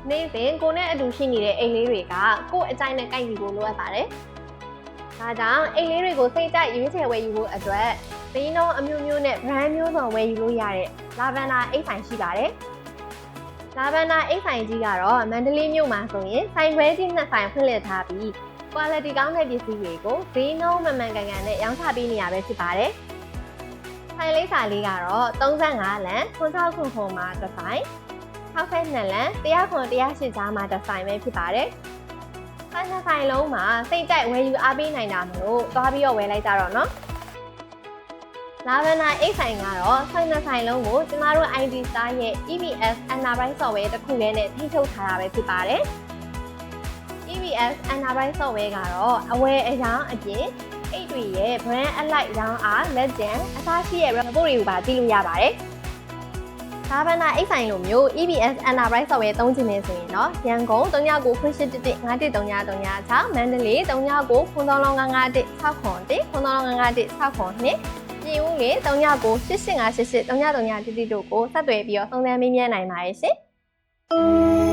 နေ့စဉ်ကိုနဲ့အတူရှိနေတဲ့အိမ်လေးတွေကကိုယ့်အကြိုက်နဲ့ကိုက်ညီဖို့လိုအပ်ပါတယ်။ဒါကြောင့်အိမ်လေးတွေကိုစိတ်ကြိုက်ရွေးချယ်ဝယ်ယူဖို့အတွက်ဈေးနှုန်းအမျိုးမျိုးနဲ့ brand မျိုးစုံဝယ်ယူလို့ရတဲ့ Lavender အိတ်ဆိုင်ရှိပါတယ်။ Lavender အိတ်ဆိုင်ကြီးကတော့မန္တလေးမြို့မှာဆိုရင်ဆိုင်ခွဲကြီးနှစ်ဆိုင်ဖွင့်လှစ်ထားပြီး quality ကောင်းတဲ့ပစ္စည်းတွေကိုဈေးနှုန်းမှန်မှန်ကန်ကန်နဲ့ရောင်းချပေးနေရပဲဖြစ်ပါတယ်။ဆိုင်လိပ်စာလေးကတော့35လမ်း9600မှာတစ်ဆိုင်62လမ်း100 108ကြားမှာတစ်ဆိုင်ပဲဖြစ်ပါတယ်။ဆိုင်နှစ်ဆိုင်လုံးမှာစိတ်ကြိုက်ဝယ်ယူအားပေးနိုင်တာမလို့သွားပြီးတော့ဝယ်လိုက်ကြတော့နော်။ Lavender အိတ်ဆိုင်ကတော့ဆိုင်နှစ်ဆိုင်လုံးကိုကျမတို့ ID Star ရဲ့ EBS Enterprise Software တစ်ခုတည်းနဲ့ထိချုပ်ထားတာပဲဖြစ်ပါတယ်။ EBS Enterprise Software ကတော့အဝယ်အယောင်းအပြင်အိတ်တွေရဲ့ brand အလိုက်ရောင်းအားလက်ကျန်အစားရှိရဲ့ report တွေကိုပါကြည့်လို့ရပါတယ်။ Lavender အိတ်ဆိုင်လိုမျိုး EBS Enterprise Software သုံးချင်နေဆိုရင်တော့ရန်ကုန်3998115336မန္တလေး3990991691 3990991692ပြည်ဦးလေ3998888333တို့ကိုဆက်သွယ်ပြီးတော့သုံးသပ်မေးမြန်းနိုင်ပါတယ်ရှင်။